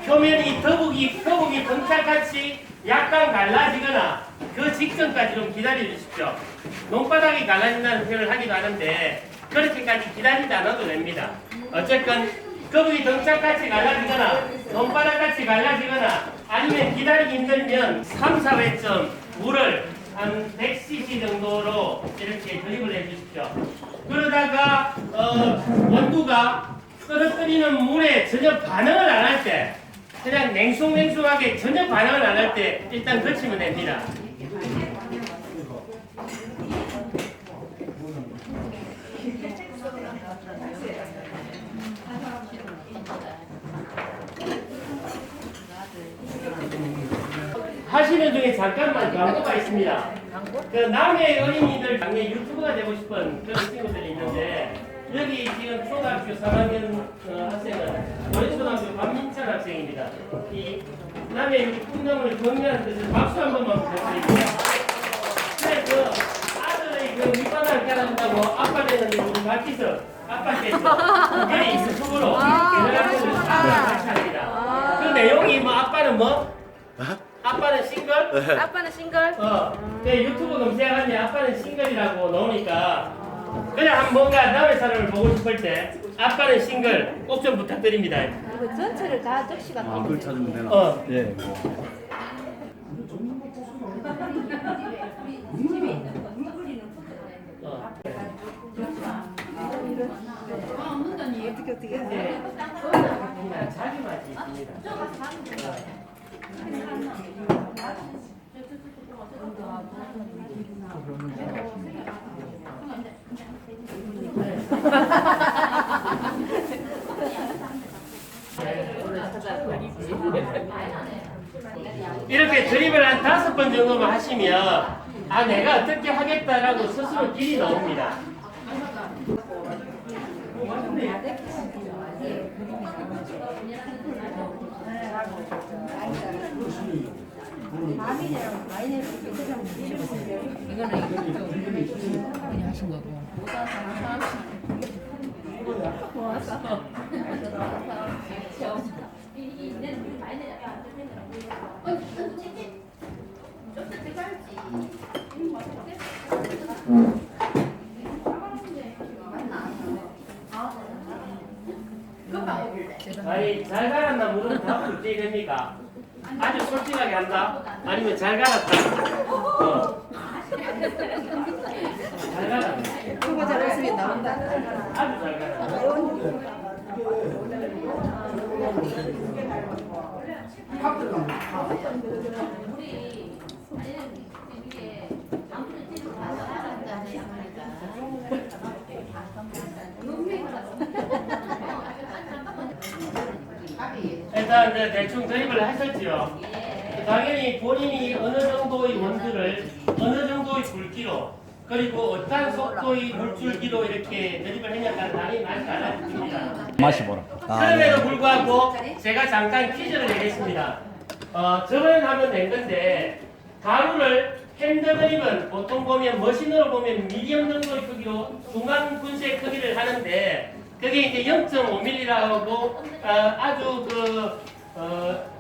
표면이 거북이 등짝같이 약간 갈라지거나 그 직전까지 좀 기다려 주십시오. 논바닥이 갈라진다는 표현을 하기도 하는데 그렇게까지 기다리지 않아도 됩니다. 어쨌건 거북이 등짝같이 갈라지거나 논바닥같이 갈라지거나 아니면 기다리기 힘들면 3, 4회쯤 물을 한 100cc 정도로 이렇게 드립을 해주십시오. 그러다가 원두가 떨어뜨리는 물에 전혀 반응을 안 할 때, 그냥 냉숭냉숭하게 전혀 반응을 안 할 때 일단 거치면 됩니다. 하시는 중에 잠깐만 광고가 있습니다. 그 남해 어린이들 당연히 유튜버가 되고 싶은 그런 친구들이 있는데 여기 지금 초등학교 3학년 학생은 고려초등학교 박민찬 학생입니다. 이 남해 여기 풍경을 정리하는 뜻을 박수 한 번만 부탁드립니다. 그래서 아들의 그 밑바닥을 깔아준다고 아빠를 했는데 우리 박기석 아빠께서 특별히 유튜브로 연락을 같이 합니다. 그 내용이 뭐 아빠는 뭐? 아빠는 싱글? 아빠는 싱글? 그 유튜브 검색하면 아빠는 싱글이라고 나오니까 그냥 한 뭔가 남의 사람을 보고 싶을 때 아빠는 싱글 꼭 좀 부탁드립니다. 이거 전체를 다 적시가 글 찾으면 되나? 예. 어떻게 네. 자기만 있습니다. 이렇게 드립을 한 5번 정도만 하시면 아 내가 어떻게 하겠다라고 스스로 길이 나옵니다. 그냥 하신 거고. 아니 잘 갈았나 물은 다 불게 됩니까? 아주 솔직하게 한다? 아니면 잘 갈았다? 잘 갈았네. 그거 잘했습니다. 아주 잘 갈았네. 일단 이제 대충 드립을 하셨지요. 당연히 본인이 어느 정도의 원두를 어느 정도의 굵기로 그리고 어떤 속도의 물줄기로 이렇게 드립을 했냐가 당연히 많이 알아듣습니다. 마셔보라. 그럼에도 불구하고 제가 잠깐 퀴즈를 내겠습니다. 저번에 하면 된 건데 가루를 핸드드립은 보통 보면 머신으로 보면 미디엄 정도의 크기로 중간 분쇄 크기를 하는데 그게 이제 0.5mm라고 아주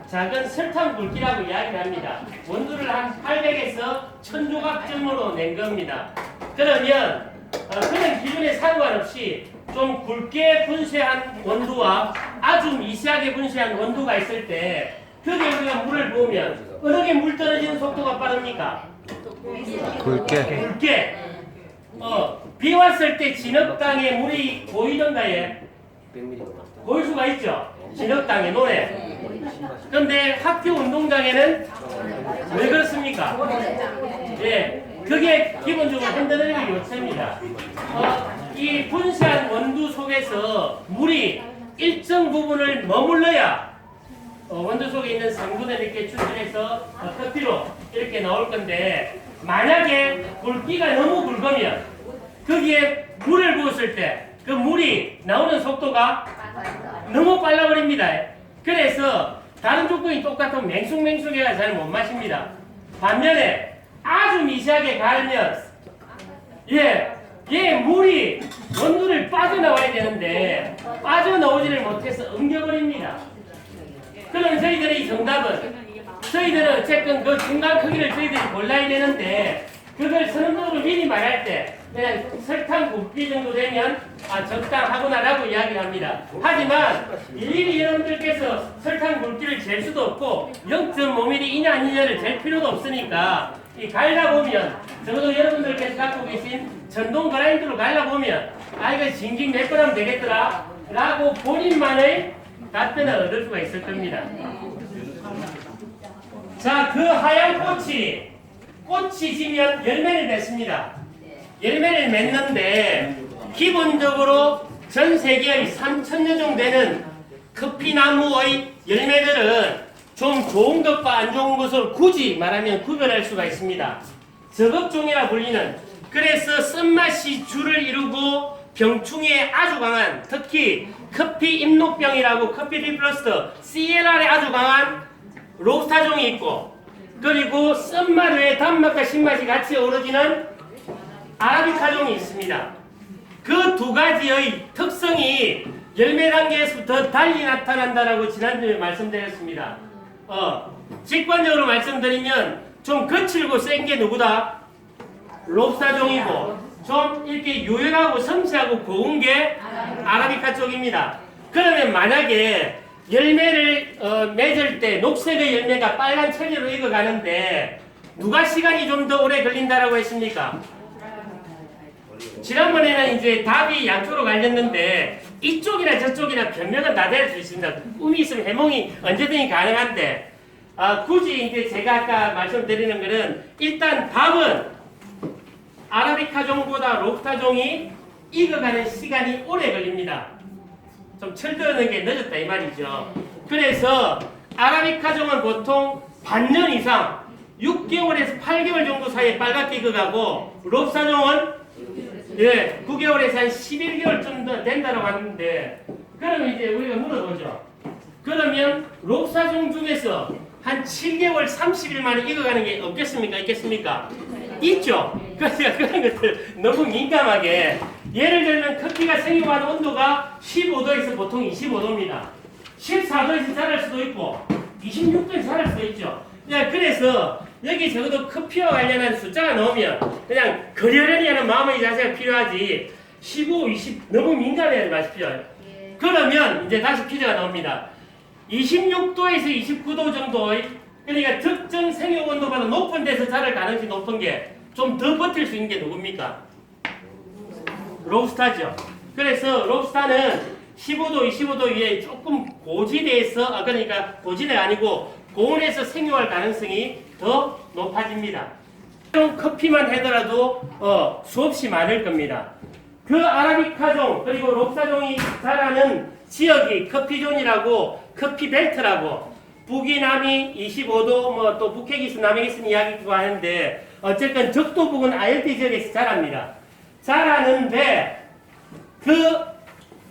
작은 설탕 굵기라고 이야기를 합니다. 원두를 한 800에서 1000조각쯤으로 낸 겁니다. 그러면 그런 기준에 상관없이 좀 굵게 분쇄한 원두와 아주 미세하게 분쇄한 원두가 있을 때 거기에 우리가 물을 부으면 어느 게 물 떨어지는 속도가 빠릅니까? 굵게. 비 왔을 때 진흙 땅에 물이 고이던가에 고일 수가 있죠. 진흙 땅에 논에. 그런데 학교 운동장에는 왜 그렇습니까? 예, 그게 기본적으로 핸드드립의 요체입니다. 이 분쇄한 원두 속에서 물이 일정 부분을 머물러야 원두 속에 있는 성분을 이렇게 추출해서 커피로 이렇게 나올 건데 만약에 굵기가 너무 굵으면 거기에 물을 부었을 때 그 물이 나오는 속도가 너무 빨라버립니다. 그래서 다른 조건이 똑같으면 맹숭맹숭해가 잘 못 마십니다. 반면에 아주 미세하게 갈면 물이 원두를 빠져나와야 되는데 빠져나오지를 못해서 엉겨버립니다. 그러면 정답은 저희들은 어쨌든 그 중간 크기를 저희들이 골라야 되는데 그걸 선언적으로 미리 말할 때 그냥 설탕 붓기 정도 되면 적당하구나라고 이야기를 합니다. 하지만 일일이 여러분들께서 설탕 붓기를 잴 수도 없고 0.5mm이냐 아니냐를 잴 필요도 없으니까 이 갈라보면 적어도 여러분들께서 갖고 계신 전동 그라인더로 갈라보면 이거 징징 몇 그램 되겠더라 라고 본인만의 답변을 얻을 수가 있을 겁니다. 자, 그 하얀 꽃이 지면 열매를 맺습니다. 열매를 맺는데 기본적으로 전 세계의 3,000여 종 되는 커피나무의 열매들은 좀 좋은 것과 안 좋은 것을 굳이 말하면 구별할 수가 있습니다. 저급종이라 불리는, 그래서 쓴맛이 주를 이루고 병충해에 아주 강한, 특히 커피 임록병이라고 커피 리플러스터 CLR에 아주 강한 로스타종이 있고, 그리고 쓴맛 외에 단맛과 신맛이 같이 어우러지는 아라비카종이 있습니다. 그 두 가지의 특성이 열매 단계에서부터 달리 나타난다라고 지난주에 말씀드렸습니다. 직관적으로 말씀드리면 좀 거칠고 센 게 누구다? 롭스타종이고, 좀 이렇게 유연하고 섬세하고 고운 게 아라비카 쪽입니다. 그러면 만약에 열매를 맺을 때 녹색의 열매가 빨간 체리로 익어가는데 누가 시간이 좀 더 오래 걸린다라고 했습니까? 지난번에는 이제 답이 양쪽으로 갈렸는데 이쪽이나 저쪽이나 변명은 다 될 수 있습니다. 꿈이 있으면 해몽이 언제든지 가능한데 굳이 이제 제가 아까 말씀드리는 거는 일단 답은 아라비카종보다 롭스타종이 익어가는 시간이 오래 걸립니다. 좀 철드는 게 늦었다 이 말이죠. 그래서 아라비카종은 보통 반년 이상 6개월에서 8개월 정도 사이에 빨갛게 익어가고 롭스타종은 9개월에서 한 11개월 정도 된다고 하는데, 그러면 이제 우리가 물어보죠. 그러면 롭스타종 중에서 한 7개월 30일 만에 익어가는 게 없겠습니까? 있겠습니까? 있죠. 그러니까 그런 것들 너무 민감하게, 예를 들면 커피가 생육하는 온도가 15도에서 보통 25도입니다. 14도에서 자랄 수도 있고 26도에서 자랄 수도 있죠. 그래서 여기 적어도 커피와 관련한 숫자가 나오면 그냥 그러려니 하는 마음의 자세가 필요하지 15, 20 너무 민감해하지 마십시오. 그러면 이제 다시 퀴즈가 나옵니다. 26도에서 29도 정도의, 그러니까 특정 생육 온도보다 높은 데서 자랄 가능성이 높은 게 좀 더 버틸 수 있는 게 누굽니까? 롭스타죠. 그래서 롭스타는 15도, 25도 위에 조금 고지대에서, 그러니까 고지대가 아니고 고온에서 생육할 가능성이 더 높아집니다. 이런 커피만 하더라도 수없이 많을 겁니다. 그 아라비카종 그리고 롭스타종이 자라는 지역이 커피존이라고, 커피벨트라고, 북이 남이 25도, 또 북핵이스 남핵이스 이야기도 하는데 어쨌든 적도 부근 아열대 지역에서 자랍니다. 자라는데 그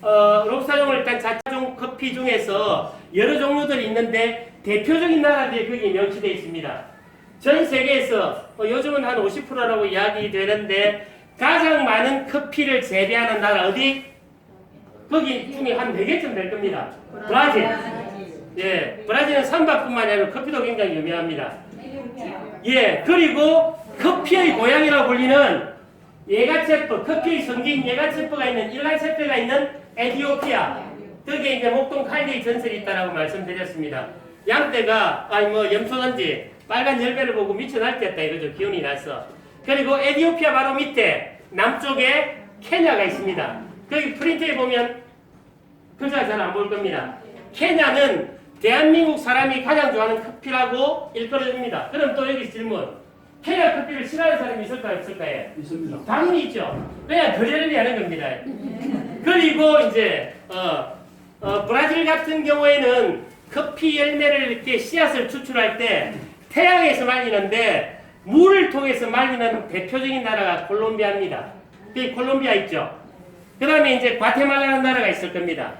롭스타종을 일단 자차종 커피 중에서 여러 종류들이 있는데 대표적인 나라들이 거기에 명시되어 있습니다. 전 세계에서 요즘은 한 50%라고 이야기되는데 가장 많은 커피를 재배하는 나라 어디? 거기 중에 한 4개쯤 될 겁니다. 브라질. 브라질은 삼밥뿐만 아니라 커피도 굉장히 유명합니다. 그리고 커피의 고향이라고 불리는 예가체프, 커피의 성지인 예가체프가 있는, 일란체프가 있는 에티오피아. 거기에 이제 목동 칼데이 전설이 있다라고 말씀드렸습니다. 양떼가 염소든지 빨간 열매를 보고 미쳐 날뛰었다 이거죠. 기운이 나서. 그리고 에티오피아 바로 밑에 남쪽에 케냐가 있습니다. 거기 프린트에 보면 글자가 잘 안 보일 겁니다. 케냐는 대한민국 사람이 가장 좋아하는 커피라고 일컬어줍니다. 그럼 또 여기 질문. 케냐 커피를 싫어하는 사람이 있을까요? 없을까요? 있습니다. 당연히 있죠. 그냥 그려려니 하는 겁니다. 그리고 이제 브라질 같은 경우에는 커피 열매를 이렇게 씨앗을 추출할 때 태양에서 말리는데 물을 통해서 말리는 대표적인 나라가 콜롬비아입니다. 그 콜롬비아 있죠. 그 다음에 이제 과테말라라는 나라가 있을 겁니다.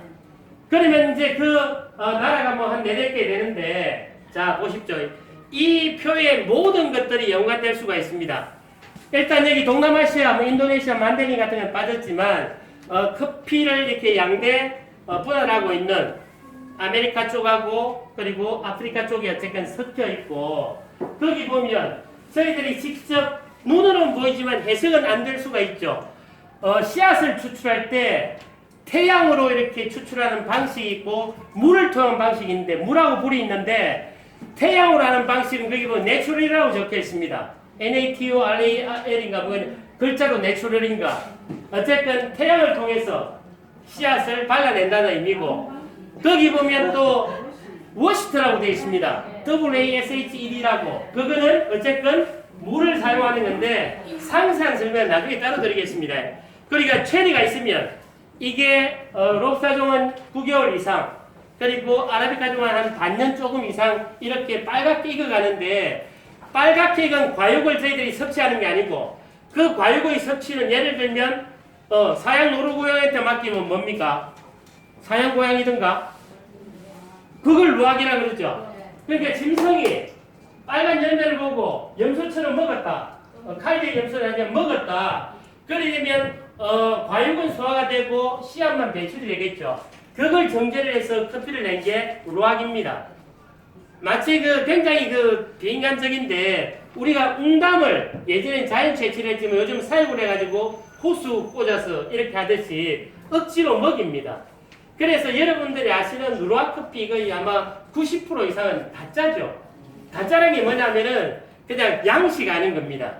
그러면 이제 그 나라가 뭐 한 4개 되는데, 자 보십시오. 이 표에 모든 것들이 연관될 수가 있습니다. 일단 여기 동남아시아, 인도네시아, 만데린 같은 건 빠졌지만 커피를 이렇게 양대 분할하고 있는 아메리카 쪽하고 그리고 아프리카 쪽에 어쨌든 섞여 있고, 거기 보면 저희들이 직접 눈으로는 보이지만 해석은 안 될 수가 있죠. 씨앗을 추출할 때 태양으로 이렇게 추출하는 방식이 있고 물을 통한 방식이 있는데, 물하고 불이 있는데 태양으로 하는 방식은 거기 보면 내추럴이라고 적혀 있습니다. NATURAL인가 뭐 글자로 내추럴인가, 어쨌든 태양을 통해서 씨앗을 발라낸다는 의미고, 거기 보면 또 워시트라고 되어 있습니다. WASHED라고. 그거는 어쨌든 물을 사용하는 건데 상세한 설명은 나중에 따로 드리겠습니다. 그러니까 체리가 있으면 이게 롭사종은 9개월 이상, 그리고 아라비카종은 한 반년 조금 이상 이렇게 빨갛게 익어가는데, 빨갛게 익은 과육을 저희들이 섭취하는 게 아니고, 그 과육의 섭취는 예를 들면 사양 노루고양이한테 맡기면 뭡니까? 사양 고양이든가 그걸 루악이라 그러죠. 그러니까 짐승이 빨간 열매를 보고 염소처럼 먹었다, 칼질 염소를 하면 먹었다, 그러면 과육은 소화가 되고 씨앗만 배출이 되겠죠. 그걸 정제를 해서 커피를 낸 게 루악입니다. 마치 굉장히 비인간적인데, 우리가 웅담을 예전엔 자연 채취를 했지만 요즘 사육을 해가지고 호수 꽂아서 이렇게 하듯이 억지로 먹입니다. 그래서 여러분들이 아시는 루악 커피 거의 아마 90% 이상은 가짜죠. 가짜라는 게 뭐냐면은 그냥 양식 아닌 겁니다.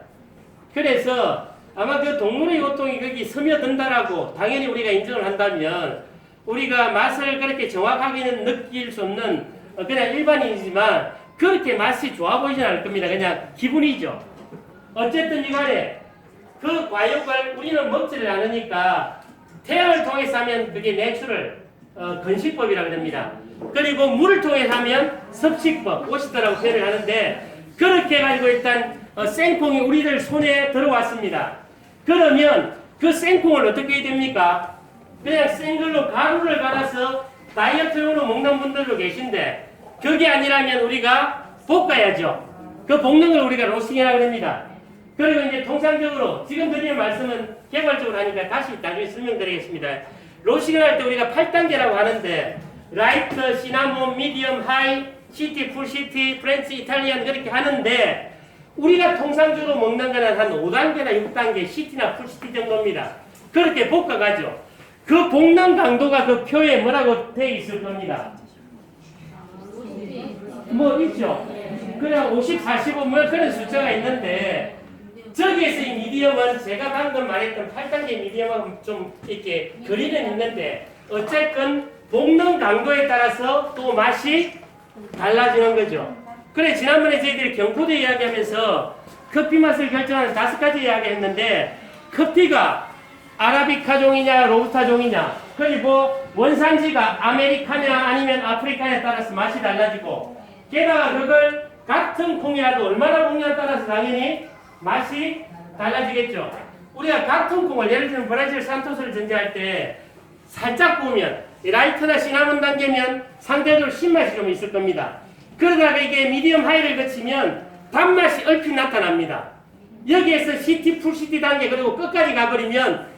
그래서 아마 그 동물의 고통이 거기 스며든다라고 당연히 우리가 인정을 한다면, 우리가 맛을 그렇게 정확하게는 느낄 수 없는 그냥 일반인이지만 그렇게 맛이 좋아 보이진 않을 겁니다. 그냥 기분이죠. 어쨌든 이간에 그 과육을 우리는 먹지를 않으니까 태양을 통해서 하면 그게 내추럴, 건식법이라고 합니다. 그리고 물을 통해서 하면 섭식법, 워시트라고 표현을 하는데, 그렇게 해가지고 일단 생콩이 우리들 손에 들어왔습니다. 그러면 그 생콩을 어떻게 해야 됩니까? 그냥 생걸로 가루를 갈아서 다이어트용으로 먹는 분들도 계신데, 그게 아니라면 우리가 볶아야죠. 그 볶는 걸 우리가 로스팅이라고 합니다. 그리고 이제 통상적으로 지금 드리는 말씀은 개괄적으로 하니까 다시 나중에 설명드리겠습니다. 로스팅을 할 때 우리가 8단계라고 하는데, 라이트, 시나몬, 미디엄, 하이, 시티, 풀시티, 프렌치, 이탈리안 그렇게 하는데, 우리가 통상적으로 먹는 거는 한 5단계나 6단계, 시티나 풀시티 정도입니다. 그렇게 볶아가죠. 그 볶는 강도가 그 표에 뭐라고 되어 있을 겁니다. 뭐 있죠. 그냥 50, 45 뭐 그런 숫자가 있는데, 저기에서 이 미디엄은 제가 방금 말했던 8단계 미디엄하고 좀 이렇게 거리는 있는데, 어쨌든 볶는 강도에 따라서 또 맛이 달라지는 거죠. 그래, 지난번에 저희들이 경포도 이야기하면서 커피 맛을 결정하는 5가지 이야기했는데, 커피가 아라비카종이냐 로부스타종이냐, 그리고 원산지가 아메리카냐 아니면 아프리카냐에 따라서 맛이 달라지고, 게다가 그걸 같은 콩이라도 얼마나 볶냐에 따라서 당연히 맛이 달라지겠죠. 우리가 같은 콩을 예를 들면 브라질 산토스를 전제할 때 살짝 구우면 라이트나 시나몬 단계면 상대적으로 신맛이 좀 있을 겁니다. 그러다가 이게 미디엄 하이를 거치면 단맛이 얼핏 나타납니다. 여기에서 시티 풀시티 단계 그리고 끝까지 가버리면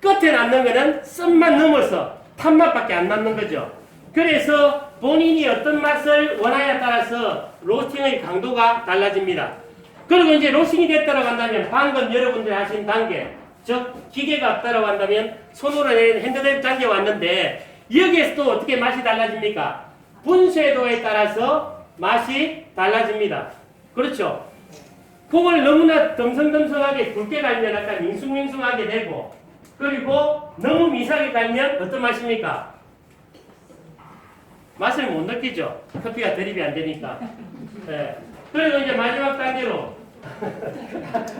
끝에 남는 거는 쓴맛 넘어서 탄맛밖에 안 남는 거죠. 그래서 본인이 어떤 맛을 원하냐에 따라서 로스팅의 강도가 달라집니다. 그리고 이제 로스팅이 됐다고 한다면 방금 여러분들이 하신 단계, 즉 기계가 없다고 한다면 손으로 내는 핸드드립 단계 왔는데, 여기에서 또 어떻게 맛이 달라집니까? 분쇄도에 따라서 맛이 달라집니다. 그렇죠? 콩을 너무나 덤성덤성하게 굵게 갈면 약간 밍숭밍숭하게 되고, 그리고 너무 미세하게 갈면 어떤 맛입니까? 맛을 못 느끼죠. 커피가 드립이 안 되니까. 네. 그리고 이제 마지막 단계로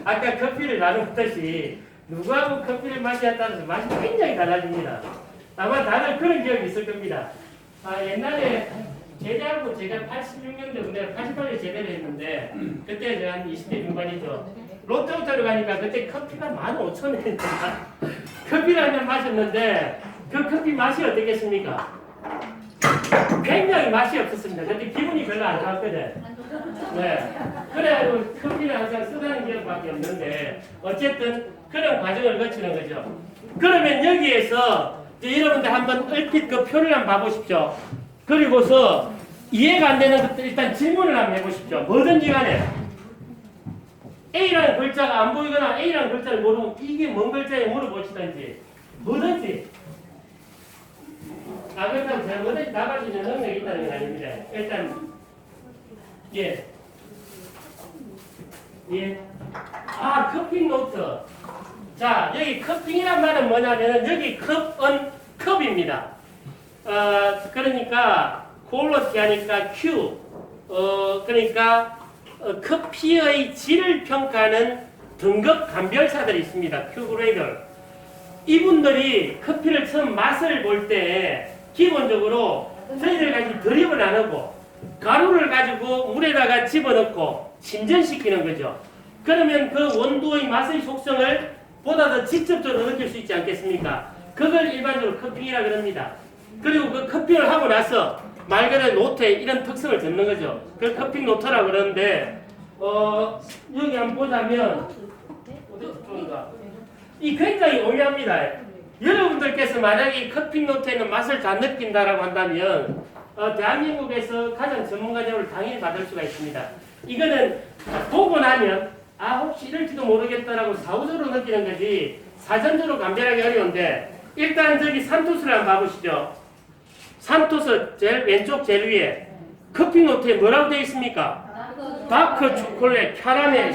아까 커피를 나누었듯이 누구하고 커피를 마시냐에 따라서 맛이 굉장히 달라집니다. 아마 다들 그런 기억이 있을 겁니다. 옛날에 제대하고 제가 86년도 내가 88년에 제대를 했는데, 그때 제가 한 20대 중반이죠. 롯데호텔을 가니까 그때 커피가 15,000원이었다. 커피를 한 잔 마셨는데 그 커피 맛이 어떻겠습니까? 굉장히 맛이 없었습니다. 근데 기분이 별로 안 좋았거든. 네. 그래가지고 커피를 항상 쓰다는 기억밖에 없는데, 어쨌든 그런 과정을 거치는 거죠. 그러면 여기에서 여러분들 한번 얼핏 그 표를 한번 봐보십시오. 그리고서 이해가 안 되는 것들 일단 질문을 한번 해보십시오. 뭐든지 간에 A라는 글자가 안 보이거나 A라는 글자를 모르면 이게 뭔 글자에 물어보시든지 뭐든지 그렇다고 제가 뭐든지 답할 수 있는 능력이 있다는 건 아닙니다. 일단 예. 커핑 노트. 자, 여기 커핑이란 말은 뭐냐면은 여기 컵은 컵입니다. 그러니까 퀄리티 하니까 Q. 그러니까 커피의 질을 평가하는 등급 감별사들이 있습니다. Q 그레이더. 이분들이 커피를 처음 맛을 볼 때 기본적으로 저희들 가지고 드립을 안 하고 가루를 가지고 물에다가 집어넣고 침전시키는 거죠. 그러면 그 원두의 맛의 속성을 보다 더 직접적으로 느낄 수 있지 않겠습니까? 그걸 일반적으로 커핑이라 그럽니다. 그리고 그 커핑을 하고 나서 말 그대로 노트에 이런 특성을 적는 거죠. 그걸 커핑 노트라고 그러는데 여기 한번 보자면 이 굉장히 오묘합니다. 여러분들께서 만약에 커핑 노트에는 맛을 다 느낀다라고 한다면 대한민국에서 가장 전문가적으로 당연히 받을 수가 있습니다. 이거는 보고 나면 혹시 이럴지도 모르겠다라고 사후적으로 느끼는 거지 사전적으로 감별하기 어려운데 일단 저기 산토스를 한번 봐보시죠. 산토스 제일 왼쪽 제일 위에 커피 노트에 뭐라고 되어 있습니까? 다크 초콜릿, 캐러멜,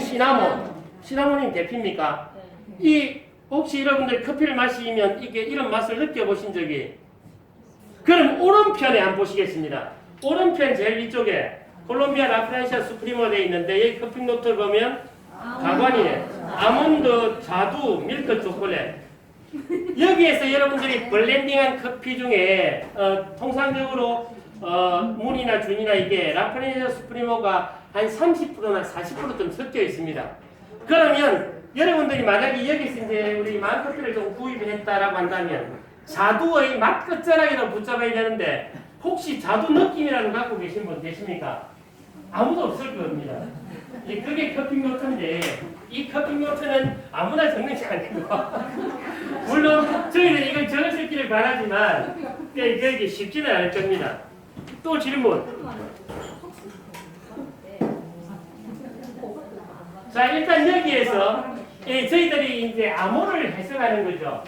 시나몬이 대표입니까? 이 혹시 여러분들 커피를 마시면 이게 이런 맛을 느껴보신 적이 그럼 오른편에 한번 보시겠습니다. 오른편 제일 위쪽에 콜롬비아 라프란시아 수프리모 되어 있는데 여기 커피 노트를 보면 가관이네. 아몬드, 자두, 밀크 초콜릿. 여기에서 여러분들이 블렌딩한 커피 중에 통상적으로 문이나 준이나 이게 라프란시아 수프리모가 한 30%나 40%좀 섞여 있습니다. 그러면 여러분들이 만약에 여기서 이제 우리 마음커피를 좀 구입했다라고 한다면 자두의 맛 끝자락이라고 붙잡아야 되는데 혹시 자두 느낌이라는 거 갖고 계신 분 계십니까? 아무도 없을 겁니다. 그게 커핑 노트인데 이 커핑 노트는 아무나 적는 게 아니고 물론 저희는 이걸 적으셨기를 바라지만 그게 쉽지는 않을 겁니다. 또 질문. 자 일단 여기에서 저희들이 이제 암호를 해석하는 거죠.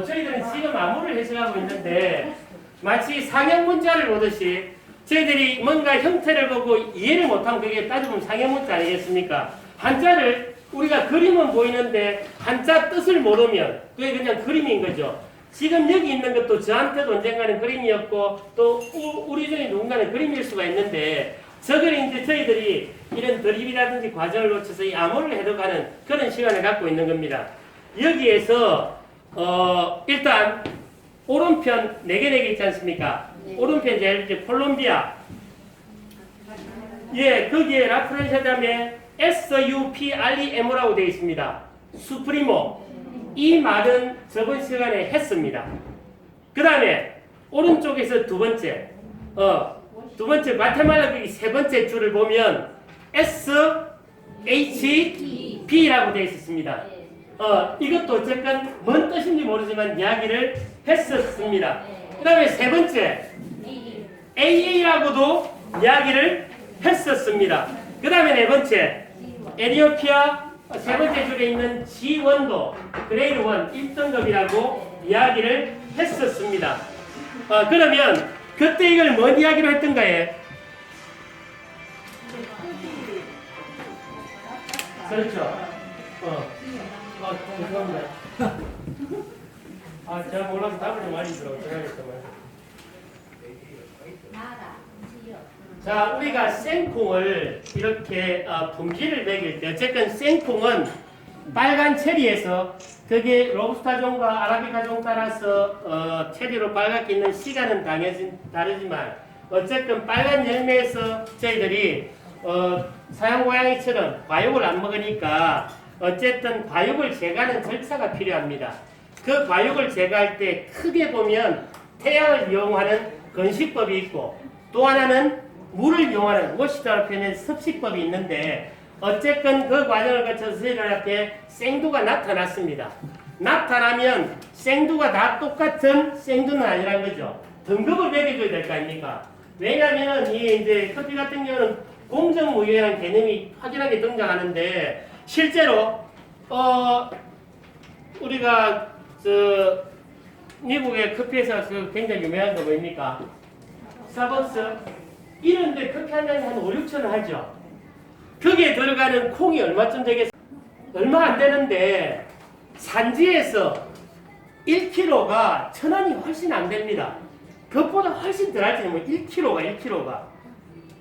저희들은 지금 암호를 해석하고 있는데 마치 상형 문자를 보듯이 저희들이 뭔가 형태를 보고 이해를 못하면 그게 따지면 상형 문자 아니겠습니까? 한자를 우리가 그림은 보이는데 한자 뜻을 모르면 그게 그냥 그림인 거죠. 지금 여기 있는 것도 저한테도 언젠가는 그림이었고 또 우리 중에 누군가는 그림일 수가 있는데 저걸 이제 저희들이 이런 드립이라든지 과정을 거쳐서 이 암호를 해석하는 그런 시간을 갖고 있는 겁니다. 여기에서 일단 오른편 4개 있지 않습니까? 네. 오른편 제일 이제 콜롬비아. 거기에 라프란시아 다음에 SUPREMO라고 되어 있습니다. 수프리모. 이 말은 저번 시간에 했습니다. 그 다음에 오른쪽에서 두 번째 과테말라 그 세 번째 줄을 보면 SHB라고 되어 있었습니다. 이것도 어쨌건 뭔 뜻인지 모르지만 이야기를 했었습니다. 그 다음에 세 번째 AA라고도 이야기를 했었습니다. 그 다음에 네 번째 에티오피아 세 번째 줄에 있는 G1도 그레이드 1 1등급이라고 이야기를 했었습니다. 그러면 그때 이걸 뭔 이야기로 했던가에 그렇죠. 죄송합니다. 제가 몰라서 답을 좀 많이 들어가겠지만. 자, 우리가 생콩을 이렇게 분기를 매길 때, 어쨌든 생콩은 빨간 체리에서 그게 로부스타종과 아라비카종 따라서 체리로 빨갛게 있는 시간은 다르지만 어쨌든 빨간 열매에서 저희들이 서양 고양이처럼 과육을 안 먹으니까 어쨌든 과육을 제거하는 절차가 필요합니다. 그 과육을 제거할 때 크게 보면 태양을 이용하는 건식법이 있고 또 하나는 물을 이용하는 워시다로 표현된 습식법이 있는데 어쨌든 그 과정을 거쳐서 저희들한테 생두가 나타났습니다. 나타나면 생두가 다 똑같은 생두는 아니라는 거죠. 등급을 매겨줘야 될 거 아닙니까? 왜냐하면 이 이제 커피 같은 경우는 공정무효라는 개념이 확연하게 등장하는데 실제로 우리가 저 미국의 커피 회사 그 굉장히 유명한 거 뭡니까? 스타벅스 이런데 커피 한 잔에 한 5, 6천 원 하죠. 거기에 들어가는 콩이 얼마쯤 되겠어요? 얼마 안 되는데 산지에서 1kg가 1,000원이 훨씬 안 됩니다. 그것보다 훨씬 덜 할지 뭐 1kg가.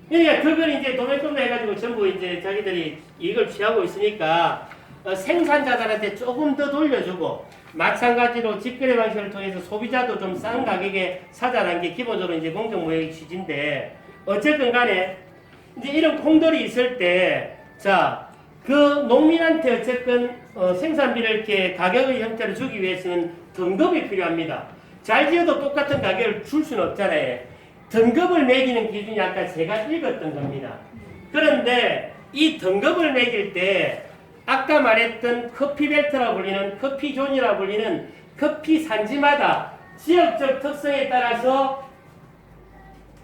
그러니까 그걸 이제 도매금으로 해가지고 전부 이제 자기들이 이익을 취하고 있으니까 생산자들한테 조금 더 돌려주고 마찬가지로 직거래 방식을 통해서 소비자도 좀 싼 가격에 사자라는 게 기본적으로 이제 공정무역의 취지인데 어쨌든 간에 이제 이런 콩들이 있을 때 자, 그 농민한테 어쨌든 생산비를 이렇게 가격의 형태로 주기 위해서는 등급이 필요합니다. 잘 지어도 똑같은 가격을 줄 수는 없잖아요. 등급을 매기는 기준이 아까 제가 읽었던 겁니다. 그런데 이 등급을 매길 때 아까 말했던 커피벨트라고 불리는 커피존이라고 불리는 커피 산지마다 지역적 특성에 따라서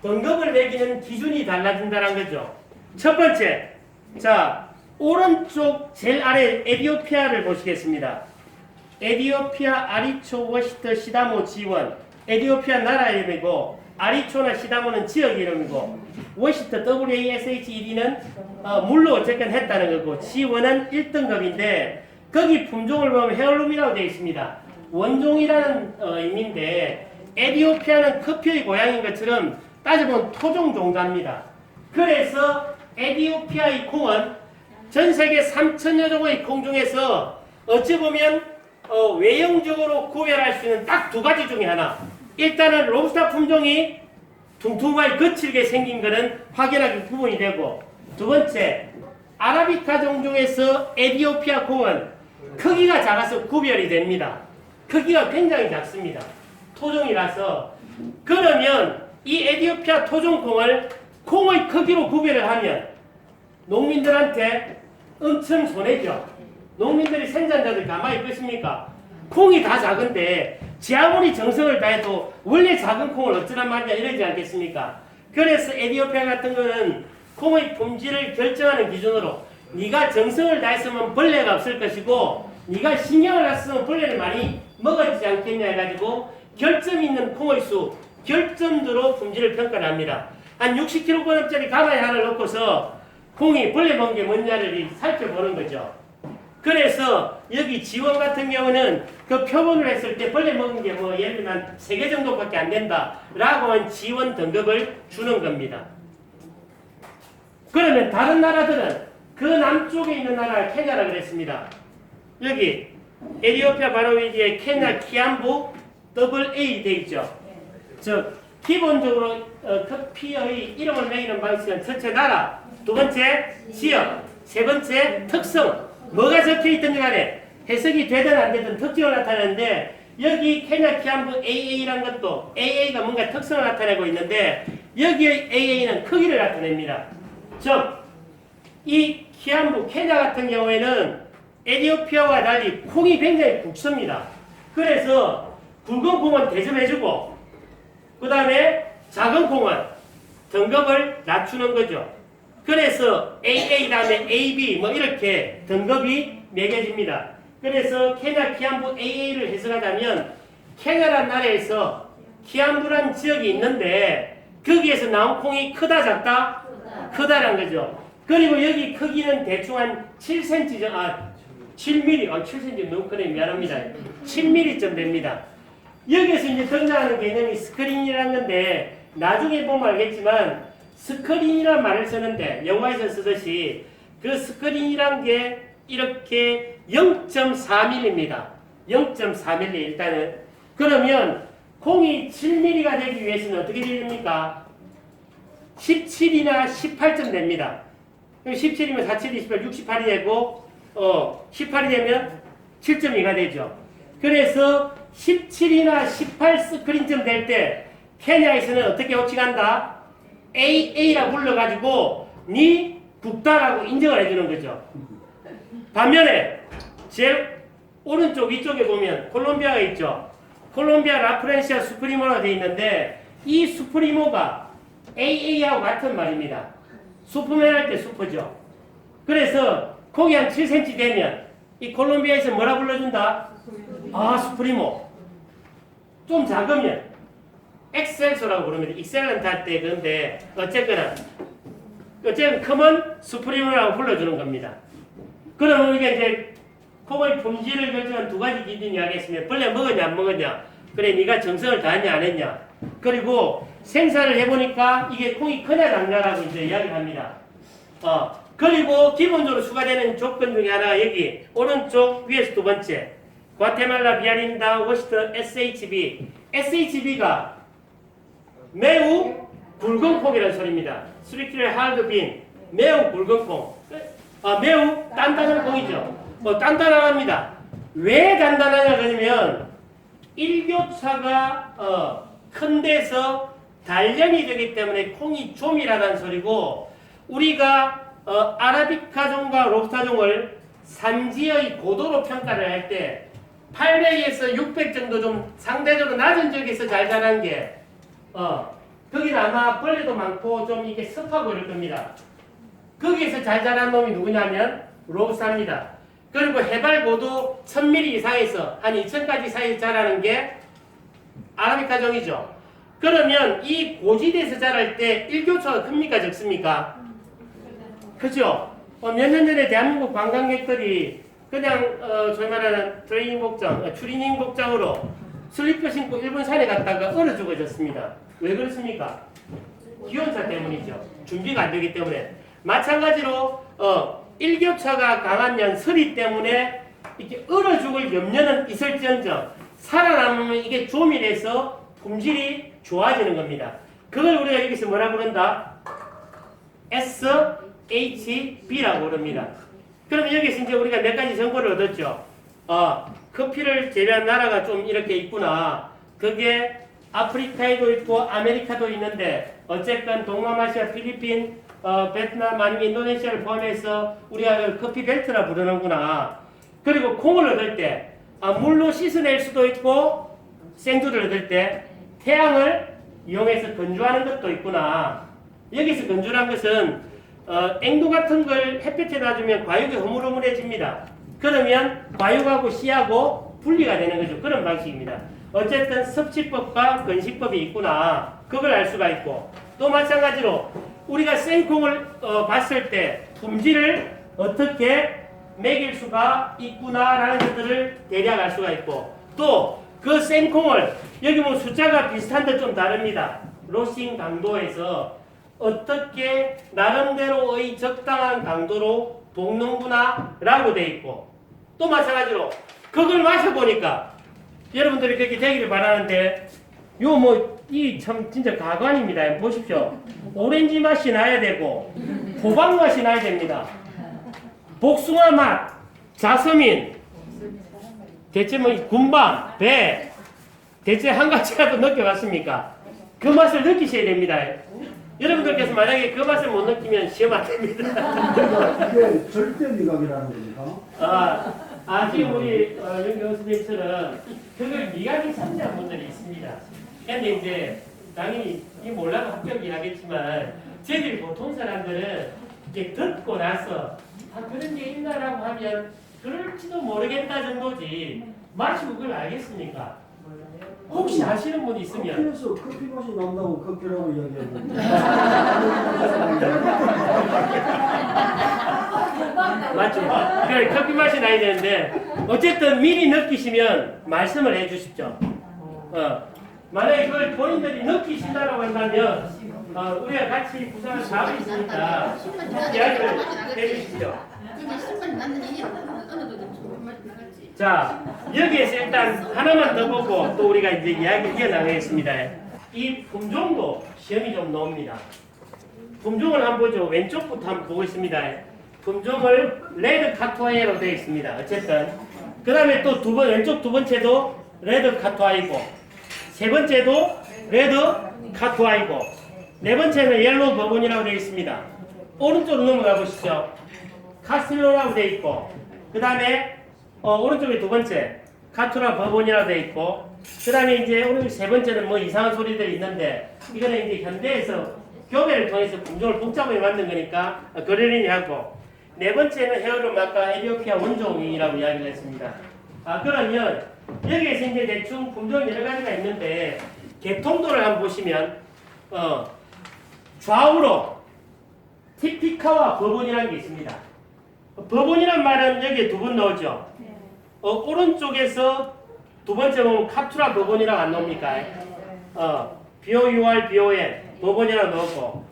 등급을 매기는 기준이 달라진다는 거죠. 첫 번째, 자 오른쪽 제일 아래 에디오피아를 보시겠습니다. 에디오피아 아리초 워시터 시다모 지원. 에디오피아 나라 이름이고 아리초나 시다모는 지역 이름이고 워시터 WASHED는 물로 어쨌든 했다는 거고 지원은 1등급인데 거기 품종을 보면 헤얼룸이라고 되어 있습니다. 원종이라는 의미인데 에디오피아는 커피의 고향인 것처럼 따져보면 토종 종자입니다. 그래서 에디오피아의 콩은 전 세계 3천여 종의 콩 중에서 어찌 보면 외형적으로 구별할 수 있는 딱 두 가지 중에 하나. 일단은 로부스타 품종이 퉁퉁하게 거칠게 생긴 것은 확연하게 구분이 되고 두 번째 아라비카 종중에서 에디오피아 콩은 크기가 작아서 구별이 됩니다. 크기가 굉장히 작습니다. 토종이라서. 그러면 이 에디오피아 토종콩을 콩의 크기로 구별을 하면 농민들한테 엄청 손해죠. 농민들이 생산자들 가만히 있겠습니까? 콩이 다 작은데 지 아무리 정성을 다해도 원래 작은 콩을 어쩌란 말이냐 이러지 않겠습니까? 그래서 에디오피아 같은 거는 콩의 품질을 결정하는 기준으로 네가 정성을 다했으면 벌레가 없을 것이고 네가 신경을 안 쓰면 벌레를 많이 먹었지 않겠냐 해가지고 결점 있는 콩의 수, 결점도로 품질을 평가를 합니다. 한 60kg짜리 가마에 하나 놓고서 콩이 벌레 먹은 게 뭐냐를 살펴보는 거죠. 그래서 여기 지원 같은 경우는 그 표본을 했을 때 벌레 먹은 게 뭐 예를 들면 3개 정도밖에 안 된다 라고 한 지원 등급을 주는 겁니다. 그러면 다른 나라들은 그 남쪽에 있는 나라 케냐라 그랬습니다. 여기 에디오피아 바로 위에 케냐 키안부 AA 돼 있죠. 즉 기본적으로 커피의 이름을 매기는 방식은 첫째 나라, 두 번째 지역, 세 번째 특성. 뭐가 적혀있든지 간에 해석이 되든 안 되든 특징을 나타내는데 여기 케냐 키안부 AA라는 것도 AA가 뭔가 특성을 나타내고 있는데 여기의 AA는 크기를 나타냅니다. 즉 이 키안부 케냐 같은 경우에는 에디오피아와 달리 콩이 굉장히 굵습니다. 그래서 굵은 콩은 대접해주고 그 다음에 작은 콩은 등급을 낮추는 거죠. 그래서 AA 다음에 AB 뭐 이렇게 등급이 매겨집니다. 그래서 케냐 키안부 AA를 해석하자면 케냐란 나라에서 키안부란 지역이 있는데 거기에서 나온 콩이 크다 작다? 크다란 거죠. 그리고 여기 크기는 대충 한 7cm 7mm 7cm 너무 크네 미안합니다. 7mm쯤 됩니다. 여기에서 이제 등장하는 개념이 스크린이라는 건데 나중에 보면 알겠지만 스크린이라는 말을 쓰는데 영화에서 쓰듯이 그 스크린이란 게 이렇게 0.4mm입니다. 0.4mm 일단은. 그러면 콩이 7mm가 되기 위해서는 어떻게 됩니까? 17이나 18점 됩니다. 17이면 4, 7, 28, 68이 되고 18이 되면 7.2가 되죠. 그래서 17이나 18 스크린쯤 될 때 케냐에서는 어떻게 호칭한다? AA라 불러가지고 니 굵다라고 인정을 해주는 거죠. 반면에 제일 오른쪽 위쪽에 보면 콜롬비아가 있죠. 콜롬비아 라프렌시아 수프리모가 되어 있는데 이 수프리모가 AA하고 같은 말입니다. 슈퍼맨 할 때 슈퍼죠. 그래서 kok이 한 7cm 되면 이 콜롬비아에서 뭐라 불러준다? 아, 수프리모. 좀 작으면 엑셀소라고 부릅니다. 익셀런트 할 때. 그런데 어쨌거나 크면 수프리모라고 불러주는 겁니다. 그러면 우리가 이제 콕의 품질을 결정한 두 가지 기준 이야기했으면 벌레 먹었냐 안 먹었냐, 그래 네가 정성을 다했냐 안 했냐, 그리고 생산을 해보니까 이게 콩이 크냐 작냐라고 이제 이야기합니다. 그리고 기본적으로 추가되는 조건 중에 하나가 여기 오른쪽 위에서 두 번째 과테말라, 비아린다, 워시턴, SHB. SHB가 매우 굵은 콩이라는 소리입니다. 스리키를 하드빈, 매우 굵은 콩. 매우 단단한 콩이죠. 단단합니다. 왜 단단하냐 그러면 일교차가 큰 데서 단련이 되기 때문에 콩이 조밀하다는 소리고, 우리가 아라비카종과 롭스타종을 산지의 고도로 평가를 할 때 800에서 600 정도 좀 상대적으로 낮은 지역에서 잘 자란 게 거기는 아마 벌레도 많고 좀 이게 습하고 이럴 겁니다. 거기에서 잘 자란 놈이 누구냐면 롭스타입니다. 그리고 해발 고도 1000m 이상에서 한 2000까지 사이에 자라는 게 아라비카종이죠. 그러면 이 고지대에서 자랄 때 일교차가 큽니까 적습니까? 그죠? 몇 년 전에 대한민국 관광객들이 그냥 저희 말하는 트레이닝 복장, 추리닝 복장으로 슬리퍼 신고 일본 산에 갔다가 얼어 죽어졌습니다. 왜 그렇습니까? 기온차 때문이죠. 준비가 안 되기 때문에. 마찬가지로 일교차가 강한 년 서리 때문에 이렇게 얼어 죽을 염려는 있을지언정 살아남으면 이게 조밀해서 품질이 좋아지는 겁니다. 그걸 우리가 여기서 뭐라 부른다? SHB라고 부릅니다. 그럼 여기서 이제 우리가 몇 가지 정보를 얻었죠. 커피를 재배한 나라가 좀 이렇게 있구나. 그게 아프리카에도 있고 아메리카도 있는데 어쨌건 동남아시아, 필리핀, 베트남 아니면 인도네시아를 포함해서 우리가 그 커피 벨트라 부르는구나. 그리고 콩을 얻을 때 물로 씻어낼 수도 있고 생두를 얻을 때 태양을 이용해서 건조하는 것도 있구나. 여기서 건조한 것은 앵두 같은 걸 햇볕에 놔주면 과육이 흐물흐물해집니다. 그러면 과육하고 씨하고 분리가 되는 거죠. 그런 방식입니다. 어쨌든 섭취법과 건식법이 있구나. 그걸 알 수가 있고, 또 마찬가지로 우리가 생콩을 봤을 때 품질을 어떻게 매길 수가 있구나라는 것들을 대략 알 수가 있고, 또 그 생콩을 여기 뭐 숫자가 비슷한 데 좀 다릅니다. 로싱 강도에서 어떻게 나름대로의 적당한 강도로 볶는구나 라고 돼 있고, 또 마찬가지로 그걸 마셔보니까 여러분들이 그렇게 되기를 바라는데, 요 뭐 이 참 진짜 가관입니다. 보십시오. 오렌지 맛이 나야 되고 호박 맛이 나야 됩니다. 복숭아 맛, 자스민, 대체 뭐 군밤, 배, 대체 한 가지라도 느껴봤습니까? 그 맛을 느끼셔야 됩니다. 여러분들께서 만약에 그 맛을 못 느끼면 시험 안 됩니다. 이게 절대 미각이라는 겁니까? 지금 우리 윤경 선생님처럼 그걸 미각이 상대한 분들이 있습니다. 근데 이제 당연히 이 몰라도 합격이 하겠지만 저희들이 보통 사람들은 이제 듣고 나서 그런 게 있나라고 하면 그럴지도 모르겠다 정도지 마시고 그걸 알겠습니까? 혹시 아시는 분 있으면 커피에서 커피 맛이 난다고 커피라고 이야기하는데 맞죠? 그래, 커피 맛이 나야 되는데 어쨌든 미리 느끼시면 말씀을 해주십시오. 만약에 그걸 본인들이 느끼신다고 한다면 우리가 같이 부산을 가고 있으니까 이야기를 해주십시오. 자, 여기에서 일단 하나만 더 보고 또 우리가 이제 이야기를 이어나가겠습니다. 이 품종도 시험이 좀 나옵니다. 품종을 한번 보죠. 왼쪽부터 한번 보고 있습니다. 품종을 레드 카토아이로 되어 있습니다. 어쨌든 그 다음에 또 왼쪽 두 번째도 레드 카토아이고, 세 번째도 레드 카토아이고, 네 번째는 옐로우 버본이라고 되어 있습니다. 오른쪽으로 넘어가 보시죠. 카스틸로라고 되어 있고, 그 다음에 오른쪽에 두 번째 카투라 버본이라고 되어 있고, 그 다음에 이제 오른쪽 세 번째는 뭐 이상한 소리들이 있는데 이거는 이제 현대에서 교배를 통해서 품종을 복잡하게 만든 거니까 그러려니 하고, 네 번째는 헤어룸 아까 에티오피아 원종이라고 이야기를 했습니다. 그러면 여기에서 이제 대충 품종 여러 가지가 있는데 개통도를 한번 보시면 좌우로 티피카와 버본이라는 게 있습니다. 버본이란 말은 여기에 두 번 나오죠. 오른쪽에서 두 번째 보면 카투라 버본이라고 안 나옵니까? BOUR, BON 버본이라고 나오고,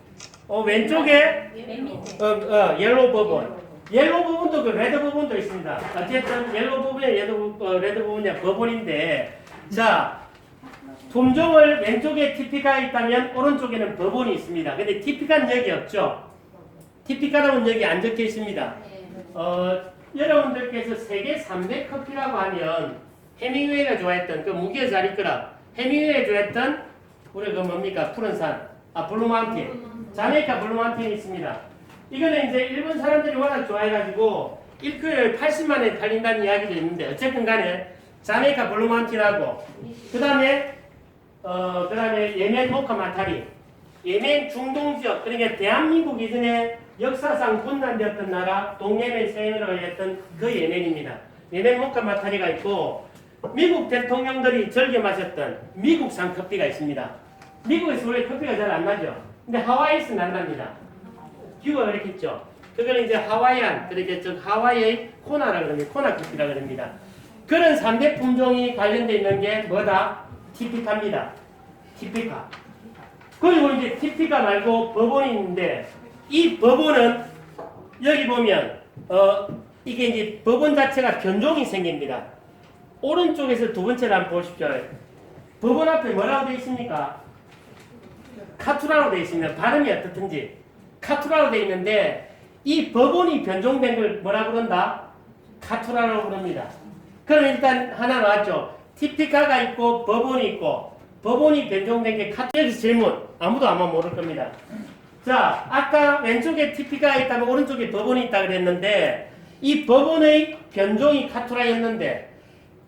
왼쪽에 옐로우 버본. 옐로우 버본도 그 레드 버본도 있습니다. 어쨌든 옐로우 버본이 레드 버본이 버본인데, 자, 품종을 왼쪽에 티피카가 있다면 오른쪽에는 버본이 있습니다. 근데 티피카는 여기 없죠. 티피카라고는 여기 안 적혀 있습니다. 여러분들께서 세계 3대 커피라고 하면 해밍웨이가 좋아했던 그 무기의 자리거라 해밍웨이가 좋아했던 우리 그 뭡니까 푸른 산 블루마운틴 자메이카 블루마운틴이 있습니다. 이거는 이제 일본 사람들이 워낙 좋아해가지고 일주일에 80만원에 팔린다는 이야기도 있는데 어쨌든 간에 자메이카 블루마운틴하고 그 다음에 예멘 모카 마타리 예멘 중동 지역 그러니까 대한민국 이전에 역사상 분단되었던 나라 동예멘 세멘으로 했던 그 예멘입니다. 예멘 모카 마타리가 있고 미국 대통령들이 즐겨 마셨던 미국산 커피가 있습니다. 미국에서 원래 커피가 잘 안 나죠. 근데 하와이에서 난답니다. 기후가 그렇겠죠. 그거는 이제 하와이안 그렇게 하와이의 코나라 그럽니다. 코나 커피라 그럽니다. 그런 3대 품종이 관련되어 있는 게 뭐다? 티피카입니다. 티피카. 그리고 이제 티피카 말고 버본이 있는데 이 버본은 여기 보면 이게 이제 버본 자체가 변종이 생깁니다. 오른쪽에서 두 번째를 한번 보십시오. 버본 앞에 뭐라고 되어 있습니까? 카투라로 되어 있습니다. 발음이 어떻든지 카투라로 되어 있는데 이 버본이 변종된 걸 뭐라고 그런다? 카투라라고 부릅니다. 그럼 일단 하나 나왔죠. 티피카가 있고 버본이 있고 버본이 변종된 게 카투라. 여기서 질문 아무도 아마 모를 겁니다. 자, 아까 왼쪽에 티피카가 있다면 오른쪽에 버본이 있다 그랬는데 이 버본의 변종이 카투라였는데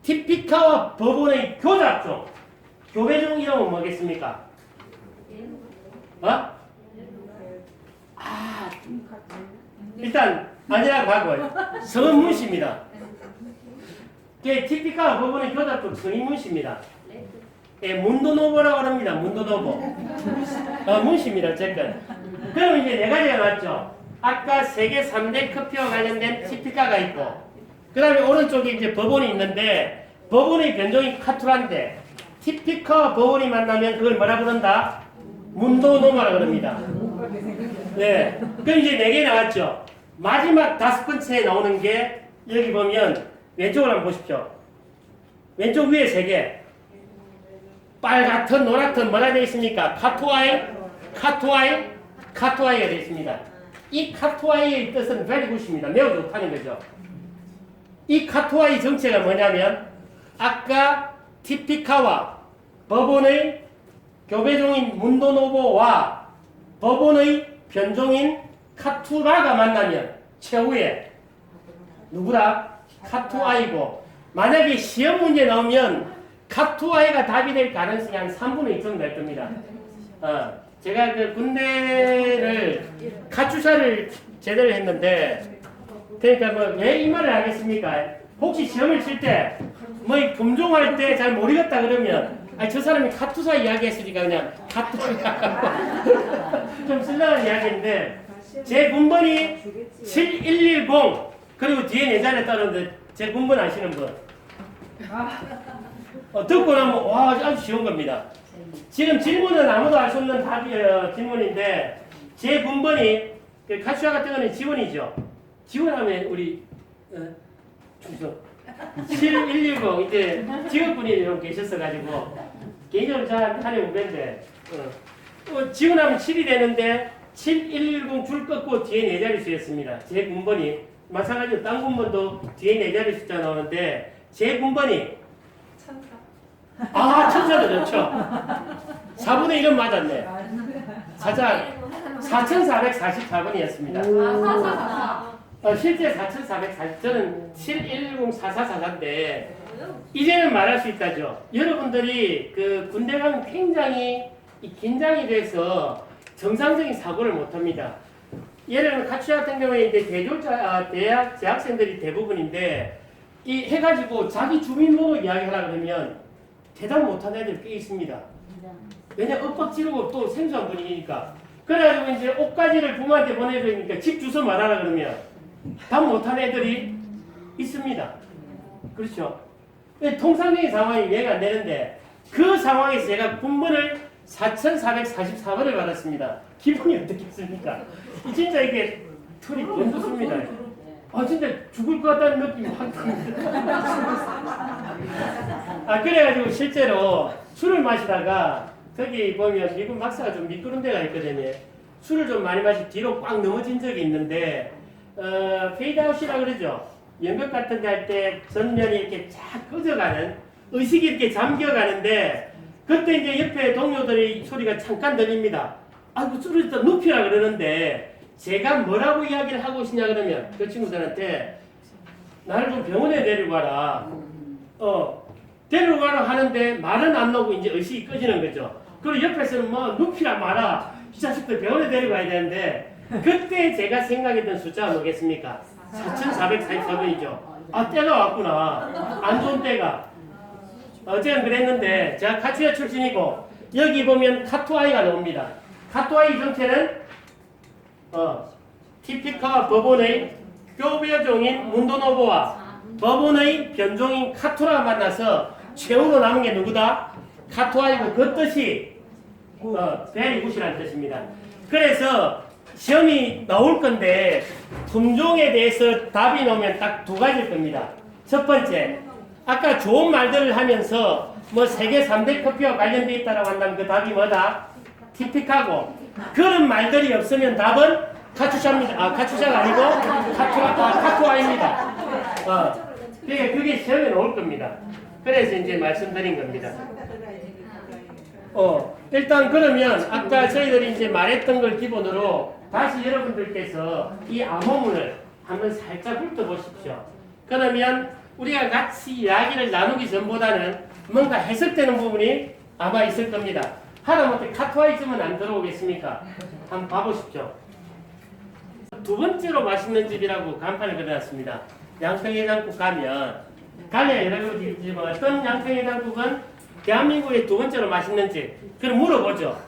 티피카와 버본의 교잡종, 교배종 이름은 뭐겠습니까? 일단 아니라고 하고 성은 문씨입니다. 티피카와 버본의 교잡종 성이 문씨입니다. 문도노보라고 합니다. 문도노보. 문씨입니다. 어쨌든. 그럼 이제 네 가지가 나왔죠. 아까 세계 3대 커피와 관련된 티피카가 있고, 그 다음에 오른쪽에 이제 버본이 있는데, 버본의 변종이 카투라인데, 티피카와 버본이 만나면 그걸 뭐라 그런다? 문도노마라 그럽니다. 네. 그럼 이제 네 개 나왔죠. 마지막 다섯 번째에 나오는 게, 여기 보면, 왼쪽을 한번 보십시오. 왼쪽 위에 세 개. 빨갛든 노랗든 뭐라 되어 있습니까? 카토아이가 되어 있습니다. 이 카토아이의 뜻은 very good입니다. 매우 좋다는 거죠. 이 카토아이 정체가 뭐냐면 아까 티피카와 버본의 교배종인 문도노보와 버본의 변종인 카투라가 만나면 최후에 누구다? 카토아이고 만약에 시험 문제 나오면 카투아이가 답이 될 가능성이 한 3분의 2 정도 될 겁니다. 제가 그 군대를 카투사를 제대로 했는데 그러니까 뭐 왜 이 말을 하겠습니까? 혹시 시험을 칠 때 뭐 품종할 때 잘 모르겠다 그러면 저 사람이 카투사 이야기했으니까 그냥 카투사 좀 쓸려는 이야기인데 제 군번이 7110 그리고 뒤에 네 자리에 따르는데 제 군번 아시는 분? 듣고 나면 와 아주 쉬운 겁니다. 지금 질문은 아무도 알 수 없는 질문인데 제 군번이 카투사 같은 거는 지원이죠. 지원하면 우리 충성 7110 이제 직업분이 좀 계셨어가지고 개인적으로 저한테 후배인데 지원하면 7이 되는데 7110 줄 끊고 뒤에 네 자리 수였습니다. 제 군번이 마찬가지로 딴 군번도 뒤에 네 자리 숫자 나오는데 제 군번이 천사도 좋죠. 4분의 1은 맞았네. 4444번이었습니다. 실제 4440, 저는 71104444인데, 이제는 말할 수 있다죠. 여러분들이 그 군대 가면 굉장히 긴장이 돼서 정상적인 사고를 못합니다. 예를 들면 카츠야 같은 경우에 이제 대학 재학생들이 대부분인데 이 해가지고 자기 주민번호 이야기하라 그러면 대답 못하는 애들 꽤 있습니다. 왜냐 윽박 지르고 또 생소한 분위기니까. 그래가지고 이제 옷가지를 부모한테 보내주니까 집 주소 말하라 그러면 답 못하는 애들이 있습니다. 그렇죠? 통상적인 상황이 이해가 안 되는데 그 상황에서 제가 군번을 4444번을 받았습니다. 기분이 어떻겠습니까? 진짜 이게 털이 너무 좋습니다. 아 진짜 죽을 것 같다는 느낌이 확 듭니다. 그래가지고 실제로 술을 마시다가 거기 보면 미국 막사가 좀 미끄러운 데가 있거든요. 술을 좀 많이 마시 뒤로 꽉 넘어진 적이 있는데 페이드아웃이라 그러죠. 연극 같은 데 할 때 전면이 이렇게 쫙 꺼져가는 의식이 이렇게 잠겨가는데 그때 이제 옆에 동료들의 소리가 잠깐 들립니다. 아이고 술을 또 눕히라 그러는데 제가 뭐라고 이야기를 하고 있냐 그러면 그 친구들한테 나를 좀 병원에 데리고 가라. 데리고 가라 하는데 말은 안 나오고 이제 의식이 꺼지는 거죠. 그리고 옆에서는 뭐 눕히라 마라. 이 자식들 병원에 데리고 가야 되는데 그때 제가 생각했던 숫자가 뭐겠습니까? 4444번이죠. 때가 왔구나. 안 좋은 때가. 어쨌든 그랬는데 제가 카츠야 출신이고 여기 보면 카투아이가 나옵니다. 카투아이 정체는 티피카 법원의 교배종인 문도노보와 법원의 변종인 카투라가 만나서 최후로 남은 게 누구다? 카투아이고 그 뜻이 very good이라는 뜻입니다. 그래서 시험이 나올 건데 품종에 대해서 답이 나오면 딱 두 가지일 겁니다. 첫 번째, 아까 좋은 말들을 하면서 뭐 세계 3대 커피와 관련되어 있다고 한다면 그 답이 뭐다? 티픽하고 그런 말들이 없으면 답은 카투샤입니다. 카투샤가 아니고 카투아입니다. 그게 시험에 나올 겁니다. 그래서 이제 말씀드린 겁니다. 일단 그러면 아까 저희들이 이제 말했던 걸 기본으로 다시 여러분들께서 이 암호문을 한번 살짝 훑어보십시오. 그러면 우리가 같이 이야기를 나누기 전보다는 뭔가 해석되는 부분이 아마 있을 겁니다. 하다못해 카투아이즘은 안 들어오겠습니까? 한번 봐보십시오. 두 번째로 맛있는 집이라고 간판에 그려놨습니다. 양평해장국 가면 갈래 여러 가지 있지만 어떤 양평해장국은 대한민국의 두 번째로 맛있는 집. 그럼 물어보죠.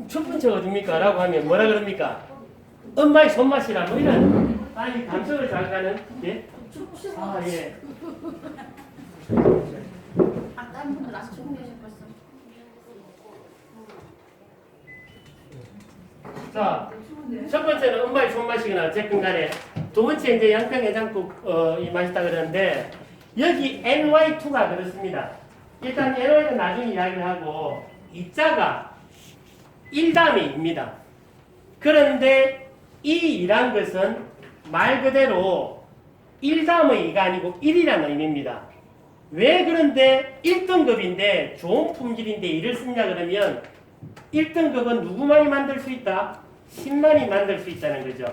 첫 번째가 어딥니까? 라고 하면 뭐라 그럽니까? 엄마의 손맛이라 뭐 이런 아니 감성을 자극하는 예? 예. 다른 분들 아직 준비하셨겠어. 자, 첫 번째는 엄마의 손맛이거나 어쨌든 간에 두 번째 이제 양평해장국 이 맛있다 그러는데 여기 NY2가 그렇습니다. 일단 NY는 나중에 이야기를 하고 이자가 1-2입니다. 그런데 이 2란 것은 말 그대로 1-2가 아니고 1이라는 의미입니다. 왜 그런데 1등급인데 좋은 품질인데 2를 쓰냐 그러면 1등급은 누구만이 만들 수 있다? 신만이 만들 수 있다는 거죠.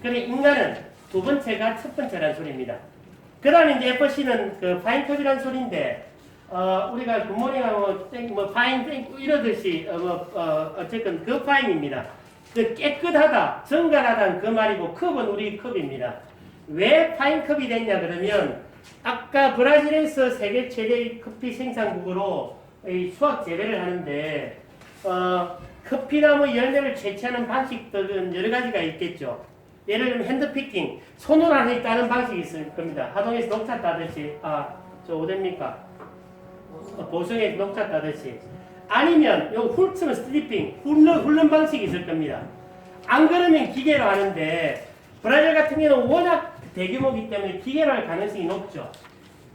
그러니 인간은 두 번째가 첫 번째라는 소리입니다. 그 다음에 이제 FC는 그 파인컵이라는 소리인데 우리가 굿모닝하고 파인 이러듯이 어쨌든 그 파인입니다. 그 깨끗하다, 정갈하다는 그 말이고 컵은 우리 컵입니다. 왜 파인컵이 됐냐 그러면 아까 브라질에서 세계 최대의 커피 생산국으로 수확 재배를 하는데 커피나무 열매를 채취하는 방식들은 여러 가지가 있겠죠. 예를 들면 핸드피킹, 손으로 안에 따는 방식이 있을 겁니다. 하동에서 녹차 따듯이 저 어딥니까? 보성에서 녹차 따듯이 아니면 요 훑으면 스트리핑, 훑는 방식이 있을 겁니다. 안 그러면 기계로 하는데 브라질 같은 경우는 워낙 대규모이기 때문에 기계로 할 가능성이 높죠.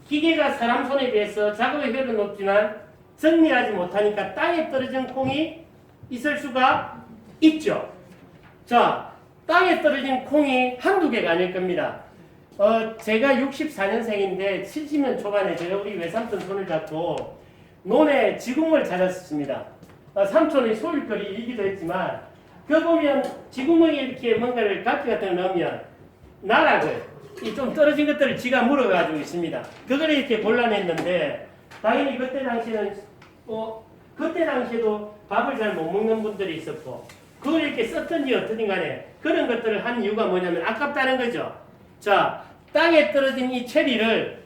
기계가 사람 손에 비해서 작업의 효율은 높지만 정밀하지 못하니까 땅에 떨어진 콩이 있을 수가 있죠. 자, 땅에 떨어진 콩이 한두 개가 아닐 겁니다. 제가 64년생인데 70년 초반에 제가 우리 외삼촌 손을 잡고 논에 지구멍을 찾았습니다. 삼촌의 소일거리이기도 했지만 그 보면 지구멍에 이렇게 뭔가를 각기 같은 걸 넣으면 나락을 좀 떨어진 것들을 지가 물어가지고 있습니다. 그걸 이렇게 골라냈는데 당연히 그때 당시에는 그때 당시에도 밥을 잘 못 먹는 분들이 있었고 그걸 이렇게 썼든지 어떻든 간에 그런 것들을 한 이유가 뭐냐면 아깝다는 거죠. 자, 땅에 떨어진 이 체리를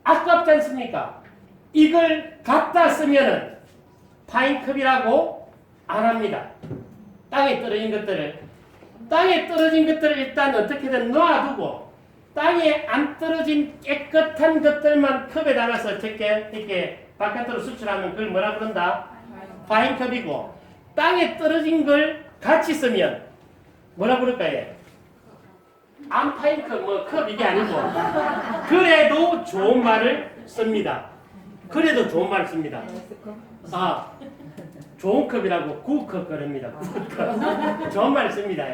아깝지 않습니까? 이걸 갖다 쓰면은 파인컵이라고 안 합니다. 땅에 떨어진 것들을 일단 어떻게든 놔두고 땅에 안 떨어진 깨끗한 것들만 컵에 담아서 이렇게 바깥으로 수출하면 그걸 뭐라 그런다? 파인컵이고 땅에 떨어진 걸 같이 쓰면 뭐라 그럴까요? 안 파인컵 뭐 컵 이게 아니고 그래도 좋은 말을 씁니다. 그래도 좋은 말을 씁니다. 아, 좋은 컵이라고 굿컵 그럽니다. 굿컵. 좋은 말을 씁니다.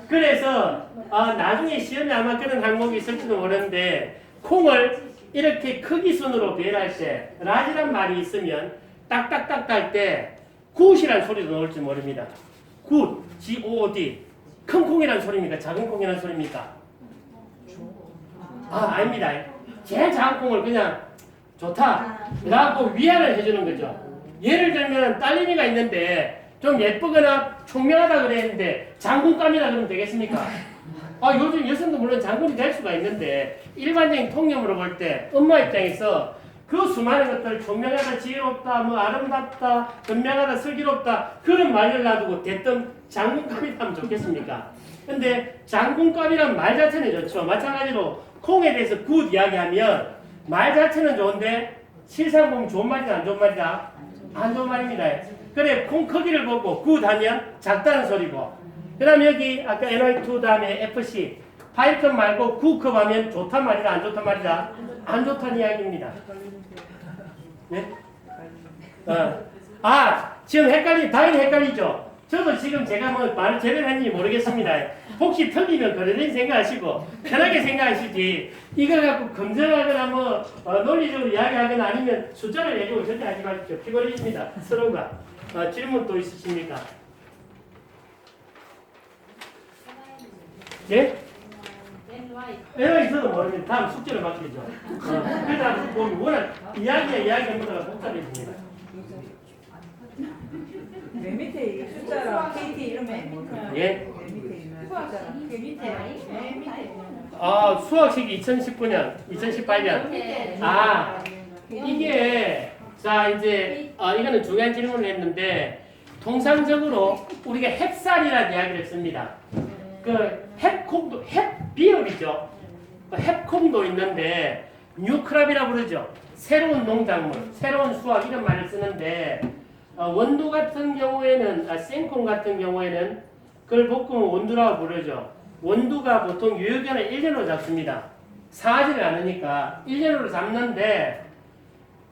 그래서 나중에 시험에 아마 그런 항목이 있을지도 모르는데 콩을 이렇게 크기 순으로 배열할 때 라지란 말이 있으면 딱딱딱 할 때 굿이란 소리도 나올지 모릅니다. 굿, G-O-O-D. 큰 콩이란 소리입니까? 작은 콩이란 소리입니까? 아닙니다. 제일 작은 콩을 그냥 좋다 라고 위안을 해주는 거죠. 예를 들면 딸내미가 있는데 좀 예쁘거나 총명하다 그랬는데 장군감이라 그러면 되겠습니까? 요즘 여성도 물론 장군이 될 수가 있는데 일반적인 통념으로 볼 때 엄마 입장에서 그 수많은 것들 총명하다, 지혜롭다, 뭐 아름답다, 현명하다, 슬기롭다 그런 말을 놔두고 대뜸 장군감이 하면 좋겠습니까? 근데 장군감이란 말 자체는 좋죠. 마찬가지로 콩에 대해서 굿 이야기하면 말 자체는 좋은데 실상 보면 좋은 말이다 안 좋은 말이다? 안 좋은 말입니다. 그래 콩 크기를 보고 굿 하면 작다는 소리고 그 다음에 여기 아까 NY2 다음에 FC 파이컵 말고 굿컵 하면 좋단 말이다 안 좋단 말이다? 안 좋다는 이야기입니다. 네? 지금 당연히 헷갈리죠? 저도 지금 제가 뭐 말을 제대로 했는지 모르겠습니다. 혹시 틀리면 그러는 생각하시고 편하게 생각하시지 이걸 갖고 검증하거나 논리적으로 이야기하거나 아니면 숫자를 내주고 절대 하지 마십시오. 피곤해집니다. 서로가. 질문 또 있으십니까? 예? 에러 있어도 모르면 다음 숙제를 맡기죠. 그러다 보면 워낙 이야기보다 복잡해집니다. 맨 밑에 이 숫자랑 KT 이름에 뭐 예? 맨 밑에 있는 숫자랑 수학식이 2019년, 2018년. 이게 자 이제 이거는 중요한 질문을 했는데 통상적으로 우리가 햅쌀이라는 이야기를 씁니다. 그 햅콩도 햅비읍이죠. 햅콩도 있는데 뉴크랍이라고 그러죠. 새로운 농작물, 새로운 수확 이런 말을 쓰는데 원두 같은 경우에는 생콩 같은 경우에는 그걸 볶으면 원두라고 부르죠. 원두가 보통 유효기간을 1년으로 잡습니다. 상하지를 않으니까 1년으로 잡는데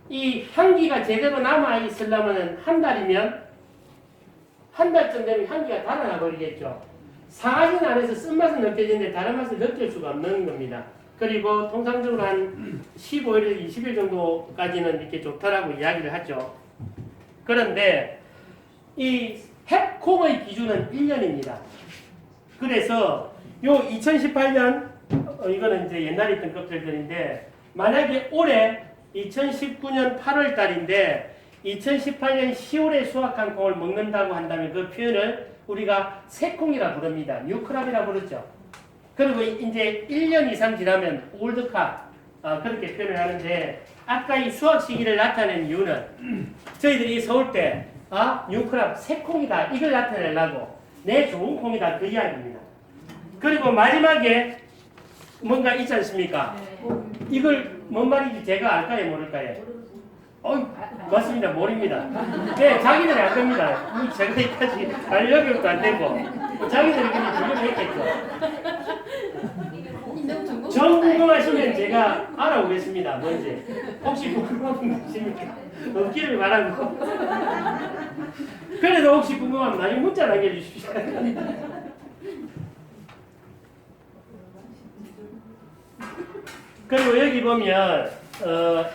이 향기가 제대로 남아 있으려면 한 달이면 한 달쯤 되면 향기가 달아나 버리겠죠. 상하지는 않아서 쓴맛은 느껴지는데 다른 맛을 느낄 수가 없는 겁니다. 그리고 통상적으로 한 15일, 20일 정도까지는 이렇게 좋다라고 이야기를 하죠. 그런데 이 햅콩의 기준은 1년입니다. 그래서 요 2018년 이거는 이제 옛날에 있던 것들인데 만약에 올해 2019년 8월 달인데 2018년 10월에 수확한 콩을 먹는다고 한다면 그 표현을 우리가 새콩이라 부릅니다. 뉴크랍이라 부르죠. 그리고 이제 1년 이상 지나면 올드캅 그렇게 표현을 하는데 아까 이 수확 시기를 나타낸 이유는 저희들이 서울 때 뉴크랍 새콩이다 이걸 나타내려고 내 좋은 콩이다 그 이야기입니다. 그리고 마지막에 뭔가 있지 않습니까? 이걸 뭔 말인지 제가 알까요 모를까요? 맞습니다. 모릅니다. 네, 자기들이 안 됩니다. 제가 여기까지 알려는 것도 안 되고 자기들이 그냥 주문을 했겠죠. 정 궁금하시면 제가 알아보겠습니다. 뭔지. 혹시 궁금한 분 계십니까? 없기를 바라고. 그래도 혹시 궁금하면 나중에 문자 남겨주십시오. 그리고 여기 보면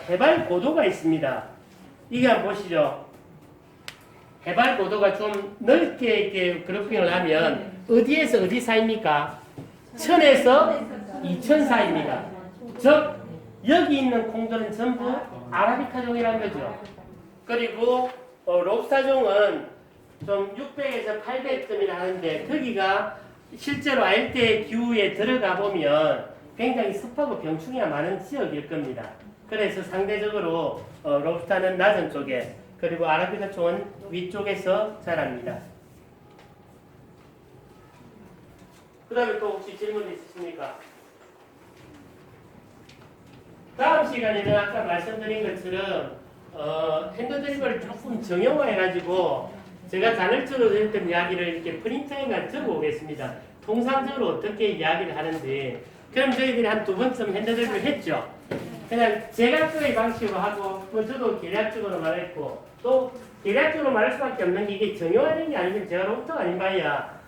해발 고도가 있습니다. 이게 한번 보시죠. 해발 고도가 좀 넓게 이렇게 그래핑을 하면 어디에서 어디 사이입니까? 1000에서 2000 사이입니다. 즉 여기 있는 콩들은 전부 아라비카종이라는 거죠. 그리고 롭스타종은 좀 600에서 800점이라 하는데 거기가 실제로 알대 기후에 들어가 보면 굉장히 습하고 병충해가 많은 지역일 겁니다. 그래서 상대적으로 롭스타는 낮은 쪽에 그리고 아라비카 쪽은 위쪽에서 자랍니다. 그 다음에 또 혹시 질문 있으십니까? 다음 시간에는 아까 말씀드린 것처럼 핸드드립을 조금 정형화해가지고 제가 간헐적으로 했던 이야기를 이렇게 프린트에만 적어오겠습니다. 통상적으로 어떻게 이야기를 하는지. 그럼 저희들이 한 2번쯤 핸드드립을 했죠. 그냥 제각각의 방식으로 하고 뭐 저도 계략적으로 말했고 또 계략적으로 말할 수밖에 없는 게 이게 정형화되는 게 아니면 제가 로봇가 아닌 바야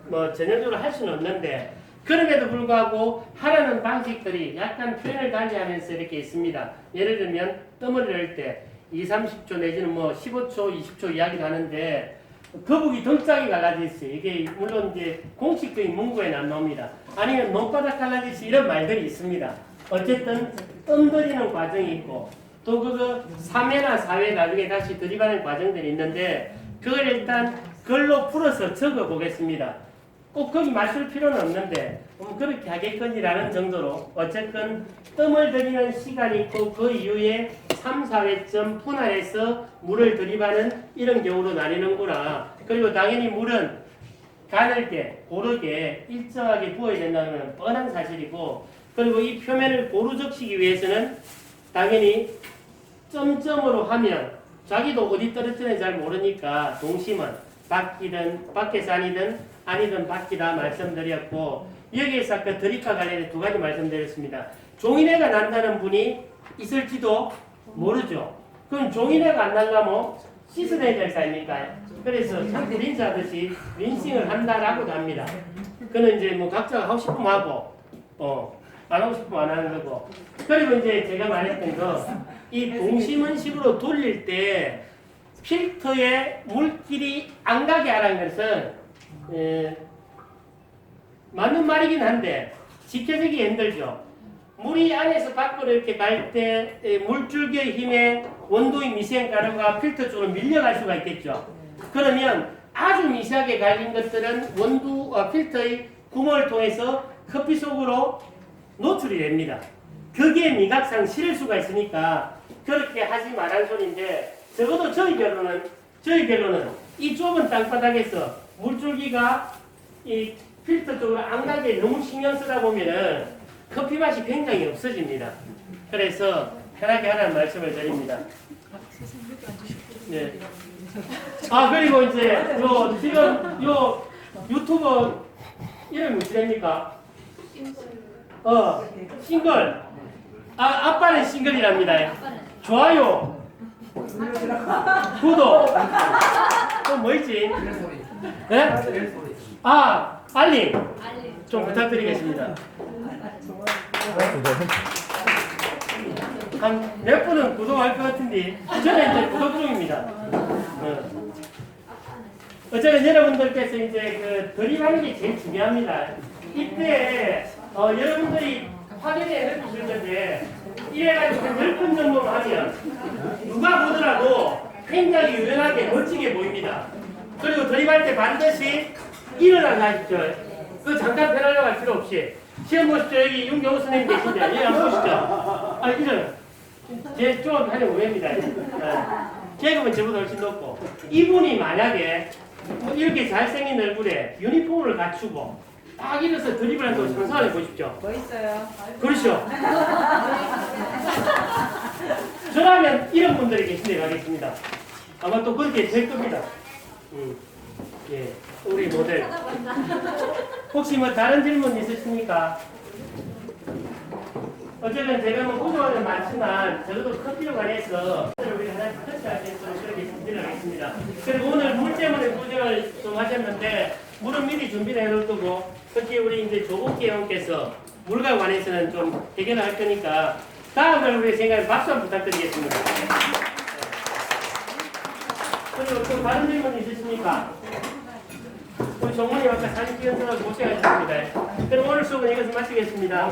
뭐 전형적으로 할 수는 없는데 그럼에도 불구하고 하라는 방식들이 약간 표현을 달리하면서 이렇게 있습니다. 예를 들면 뜸을 낼 때 2, 30초 내지는 뭐 15초, 20초 이야기를 하는데 거북이 등짝이 갈라지듯이 이게 물론 이제 공식적인 문구에는 안 나옵니다. 아니면 논바닥 갈라지듯이 이런 말들이 있습니다. 어쨌든 뜸 들이는 과정이 있고 또 그거 3회나 4회 나중에 다시 들이받는 과정들이 있는데 그걸 일단 글로 풀어서 적어 보겠습니다. 꼭 거기 맞출 필요는 없는데 그렇게 하겠거니라는 정도로 어쨌든 뜸을 들이는 시간이 있고 그 이후에 3, 4회쯤 분할해서 물을 들이받는 이런 경우로 나뉘는구나. 그리고 당연히 물은 가늘게 고르게 일정하게 부어야 된다는 건 뻔한 사실이고 그리고 이 표면을 고루 적시기 위해서는 당연히 점점으로 하면 자기도 어디 떨어지는지 잘 모르니까 동심은 바뀌든 밖에서 아니든 바뀌다 말씀드렸고 여기에서 아까 드립과 관련해 2가지 말씀드렸습니다. 종이내가 난다는 분이 있을지도 모르죠. 그럼 종이내가 안 나려면 씻어내야 될 사입니까? 그래서 샴푸 린스하듯이 린싱을 한다라고도 합니다. 그는 이제 뭐 각자가 하고 싶으면 하고 안 하고 싶으면 안 하는 거고. 그리고 이제 제가 말했던 거 이 동심원식으로 돌릴 때 필터에 물길이 안 가게 하라는 것은 맞는 말이긴 한데 지켜지기 힘들죠. 물이 안에서 밖으로 이렇게 갈 때 물줄기의 힘에 원도의 미세가루가 필터 쪽으로 밀려갈 수가 있겠죠. 그러면 아주 미세하게 갈린 것들은 필터의 구멍을 통해서 커피 속으로 노출이 됩니다. 거기에 미각상 실을 수가 있으니까 그렇게 하지 말란 소리인데 적어도 저희 결론은 이 좁은 땅바닥에서 물줄기가 이 필터 쪽으로 안 가게 너무 신경 쓰다 보면은 커피 맛이 굉장히 없어집니다. 그래서 편하게 하라는 말씀을 드립니다. 네. 그리고 이제 지금 유튜버 이름이 무슨 됩니까? 싱글. 아빠는 싱글이랍니다. 좋아요. 구독. 또 뭐 있지? 네? 알림. 좀 부탁드리겠습니다. 한 몇 분은 구독할 것 같은데 저는 이제 구독 중입니다. 어쨌든 여러분들께서 이제 드립하는 게 제일 중요합니다. 이때 여러분들이 확인해 해주실 건데 이래가지고 10분 정도만 하면 누가 보더라도 굉장히 유연하게 멋지게 보입니다. 그리고 드립할 때 반드시 일어나서 하십시오. 잠깐 편하려고 할 필요 없이. 시험 보십시오. 여기 윤경호 선생님 계신데 여기 안 보시죠? 일어나. 제 좀 하려고 왜입니다. 계급은 저보다 훨씬 높고 이분이 만약에 이렇게 잘생긴 얼굴에 유니폼을 갖추고 딱 일어서 드립을 한다고 상상을 해보십시오. 뭐 있어요? 그렇죠. 저라면 이런 분들이 계신데 가겠습니다. 아마 또 그렇게 될 겁니다. 예, 우리 모델. 혹시 뭐 다른 질문 있으십니까? 어쨌든 제가 뭐 구조는 많지만 적어도 커피로 관해서 우리 하나씩 터치할 수 있도록 그렇게 준비를 하겠습니다. 그리고 오늘 물 때문에 구조를 좀 하셨는데 물은 미리 준비를 해놓을 거고 특히 우리 이제 조복기 회원께서 물과 관해서는 좀 해결을 할 거니까 다음을 우리 생각에 박수 한번 부탁드리겠습니다. 그리고 또 다른 질문 있으십니까? 우리 정문이 아까 사진 찍은사람 고생하셨습니다. 그럼 오늘 수업은 이것을 마치겠습니다.